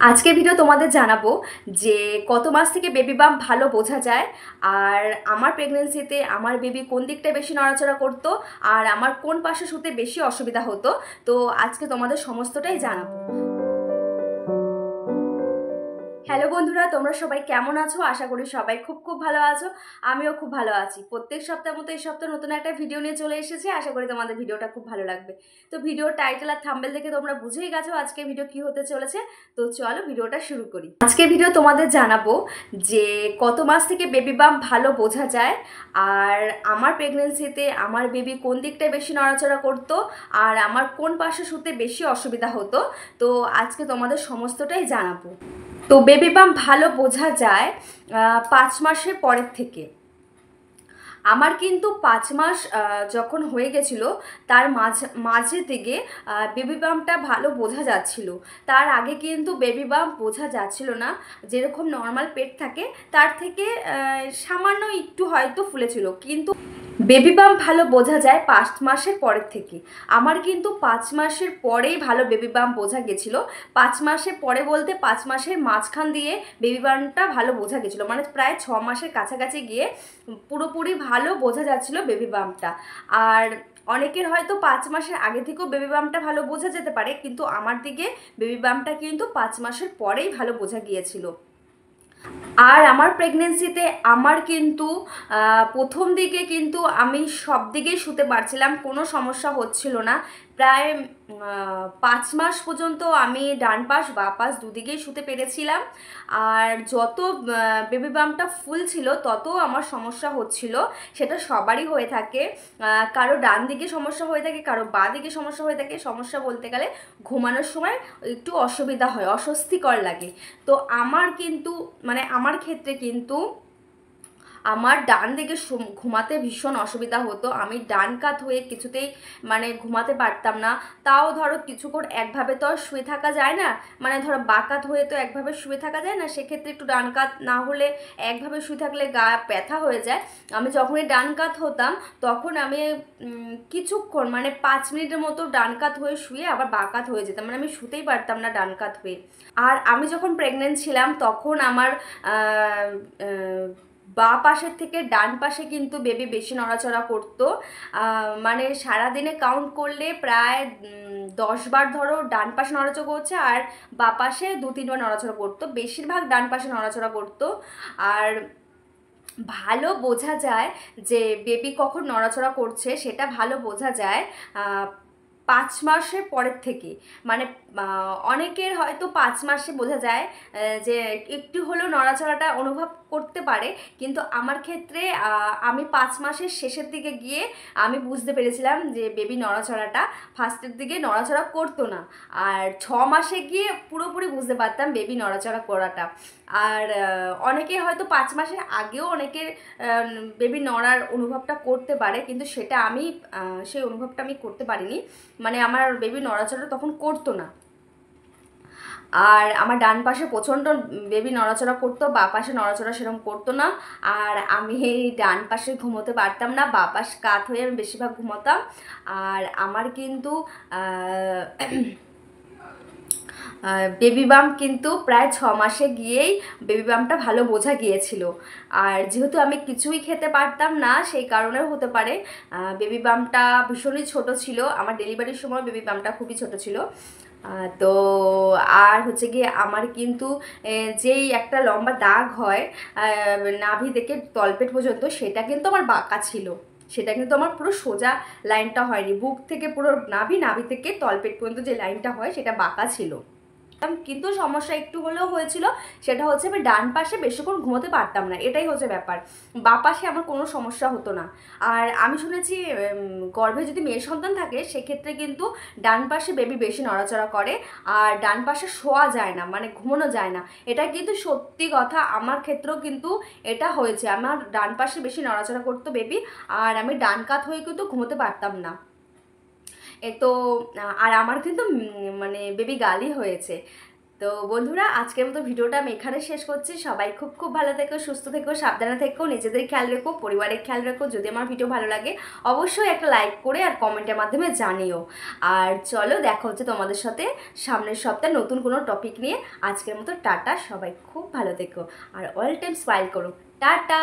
আজকের ভিডিও তোমাদের জানাবো যে কত মাস থেকে বেবি বাম্প ভালো বোঝা যায়, আর আমার প্রেগনেন্সিতে আমার বেবি কোন দিকটা বেশি নড়াচড়া করতো, আর আমার কোন পাশে শুতে বেশি অসুবিধা হতো। তো আজকে তোমাদের সমস্তটাই জানাবো। হ্যালো বন্ধুরা, তোমরা সবাই কেমন আছো? আশা করি সবাই খুব খুব ভালো আছো। আমিও খুব ভালো আছি। প্রত্যেক সপ্তাহের মতো এই সপ্তাহে নতুন একটা ভিডিও নিয়ে চলে এসেছি। আশা করি তোমাদের ভিডিওটা খুব ভালো লাগবে। তো ভিডিওর টাইটেল আর থাম্বনেল দেখে তোমরা বুঝেই গেছো আজকে ভিডিও কি হতে চলেছে। তো চলো ভিডিওটা শুরু করি। আজকে ভিডিও তোমাদের জানাবো যে কত মাস থেকে বেবি বাম্প ভালো বোঝা যায়, আর আমার প্রেগনেন্সিতে আমার বেবি কোন দিকটায় বেশি নড়াচড়া করতো, আর আমার কোন পাশে শুতে বেশি অসুবিধা হতো। তো আজকে তোমাদের সমস্তটাই জানাবো। তো বেবি বাম্প ভালো বোঝা যায় 5 মাসের পরের থেকে। আমার কিন্তু 5 মাস যখন হয়ে গেছিল তার মাঝে থেকে বেবি বাম্পটা ভালো বোঝা যাচ্ছিল। তার আগে কিন্তু বেবি বাম্প বোঝা যাচ্ছিল না। যেরকম নর্মাল পেট থাকে তার থেকে সামান্য একটু হয়তো ফুলেছিল, কিন্তু বেবি বাম্প ভালো বোঝা যায় 5 মাসের পরের থেকে। আমার কিন্তু 5 মাসের পরেই ভালো বেবি বাম্প বোঝা গেছিলো। 5 মাসের পরে বলতে 5 মাসের মাঝখান দিয়ে বেবি বাম্পটা ভালো বোঝা গেছিলো, মানে প্রায় 6 মাসের কাছাকাছি গিয়ে পুরোপুরি ভালো বোঝা যাচ্ছিলো বেবি বাম্পটা। আর অনেকের হয়তো 5 মাসের আগে থেকেও বেবি বাম্পটা ভালো বোঝা যেতে পারে, কিন্তু আমার দিকে বেবি বাম্পটা কিন্তু 5 মাসের পরেই ভালো বোঝা গিয়েছিল। আর আমার প্রেগনেন্সিতে আমার কিন্তু প্রথম দিকে কিন্তু আমি সব দিকেই শুতে পারছিলাম, কোনো সমস্যা হচ্ছিল না। প্রায় 5 মাস পর্যন্ত আমি ডান পাশ বা পাশ দুদিকেই শুতে পেরেছিলাম। আর যত বেবি বাম্পটা ফুল ছিল তত আমার সমস্যা হচ্ছিল। সেটা সবারই হয়ে থাকে, কারো ডান দিকে সমস্যা হয়ে থাকে, কারো বাঁ দিকে সমস্যা হয়ে থাকে। সমস্যা বলতে গেলে ঘুমানোর সময় একটু অসুবিধা হয়, অস্বস্তিকর লাগে। তো আমার কিন্তু মানে আমার ক্ষেত্রে কিন্তু আমার ডান দিকে ঘুমাতে ভীষণ অসুবিধা হতো। আমি ডান কাত হয়ে কিছুতেই মানে ঘুমাতে পারতাম না। তাও ধরো কিছুক্ষণ একভাবে তো আর শুয়ে থাকা যায় না, মানে ধরো বাকাত হয়ে তো একভাবে শুয়ে থাকা যায় না, সেক্ষেত্রে একটু ডান কাত না হলে একভাবে শুয়ে থাকলে গা ব্যথা হয়ে যায়। আমি যখনই ডান কাত হতাম তখন আমি কিছুক্ষণ মানে 5 মিনিটের মতো ডান কাত হয়ে শুয়ে আবার বাকাত হয়ে যেতাম, মানে আমি শুতেই পারতাম না ডান কাত হয়ে। আর আমি যখন প্রেগনেন্ট ছিলাম তখন আমার বাঁ পাশের থেকে ডান পাশে কিন্তু বেবি বেশি নড়াচড়া করতো। মানে সারাদিনে কাউন্ট করলে প্রায় 10 বার ধরো ডান পাশে নড়াচড়া করছে, আর বাঁ পাশে 2-3 বার নড়াচড়া করতো। বেশিরভাগ ডান পাশে নড়াচড়া করতো। আর ভালো বোঝা যায় যে বেবি কখন নড়াচড়া করছে, সেটা ভালো বোঝা যায় 5 মাসের পরের থেকে। মানে অনেকের হয়তো 5 মাসে বোঝা যায় যে একটু হলেও নড়াচড়াটা অনুভব করতে পারে, কিন্তু আমার ক্ষেত্রে আমি 5 মাসের শেষের দিকে গিয়ে আমি বুঝতে পেরেছিলাম যে বেবি নড়াচড়াটা ফার্স্টের দিকে নড়াচড়া করতো না, আর 6 মাসে গিয়ে পুরোপুরি বুঝতে পারতাম বেবি নড়াচড়া করাটা। আর অনেকে হয়তো 5 মাসের আগেও অনেকের বেবি নড়ার অনুভবটা করতে পারে, কিন্তু সেটা আমি সেই অনুভবটা আমি করতে পারিনি। মানে আমার বেবি নড়াচড়া তখন করতো না। আর আমার ডান পাশে প্রচণ্ড বেবি নড়াচড়া করতো, বাঁ পাশে নড়াচড়া সেরকম করতো না। আর আমি এই ডান পাশে ঘুমোতে পারতাম না, বাঁ পাশ কাত হয়ে আমি বেশিরভাগ ঘুমোতাম। আর আমার কিন্তু বেবি বাম্প কিন্তু প্রায় 6 মাসে গিয়েই বেবি বাম্পটা ভালো বোঝা গিয়েছিল। আর যেহেতু আমি কিছুই খেতে পারতাম না, সেই কারণেও হতে পারে বেবি বাম্পটা ভীষণই ছোট ছিল। আমার ডেলিভারির সময় বেবি বাম্পটা খুবই ছোট ছিল। তো আর হচ্ছে গিয়ে আমার কিন্তু যেই একটা লম্বা দাগ হয় নাভি থেকে তলপেট পর্যন্ত, সেটা কিন্তু আমার বাঁকা ছিল। সেটা কিন্তু আমার পুরো সোজা লাইনটা হয়নি, বুক থেকে পুরো নাভি থেকে তলপেট পর্যন্ত যে লাইনটা হয় সেটা বাঁকা ছিল। কিন্তু সমস্যা একটু হলেও হয়েছিল, সেটা হচ্ছে আমি ডান পাশে বেশিক্ষণ ঘুমোতে পারতাম না, এটাই হচ্ছে ব্যাপার। বাঁ পাশে আমার কোনো সমস্যা হতো না। আর আমি শুনেছি গর্ভে যদি মেয়ে সন্তান থাকে সেক্ষেত্রে কিন্তু ডান পাশে বেবি বেশি নড়াচড়া করে, আর ডান পাশে শোয়া যায় না, মানে ঘুমানো যায় না। এটা কিন্তু সত্যি কথা, আমার ক্ষেত্রেও কিন্তু এটা হয়েছে। আমার ডান পাশে বেশি নড়াচড়া করতো বেবি, আর আমি ডান কাত হয়ে কিন্তু ঘুমোতে পারতাম না। তো আর আমার কিন্তু মানে বেবি গার্লই হয়েছে। তো বন্ধুরা, আজকের মতো ভিডিওটা আমি এখানে শেষ করছি। সবাই খুব খুব ভালো থেকো, সুস্থ থেকো, সাবধানে থেকো, নিজেদের খেয়াল রেখো, পরিবারের খেয়াল রেখো। যদি আমার ভিডিও ভালো লাগে অবশ্যই একটা লাইক করে আর কমেন্টের মাধ্যমে জানিও। আর চলো, দেখা হচ্ছে তোমাদের সাথে সামনের সপ্তাহে নতুন কোনো টপিক নিয়ে। আজকের মতো টাটা, সবাই খুব ভালো থেকো আর অল টাইম স্মাইল করো। টাটা।